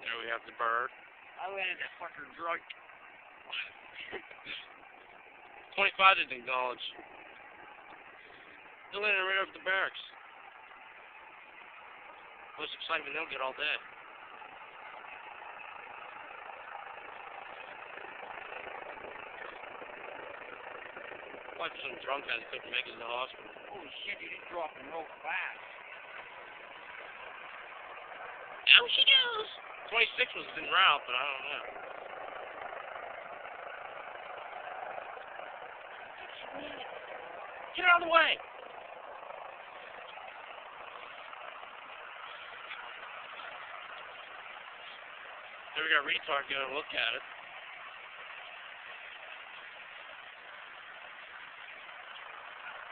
There we have the bird. I landed that fucker drunk. 25 didn't acknowledge. They landed right over the barracks. Most excitement they'll get all day. Like some drunk guy that couldn't make it to the hospital. Holy shit, dude, he's dropping real fast. Down she goes. 26 was en route, but I don't know. Get out of the way! There we got retard going to look at it.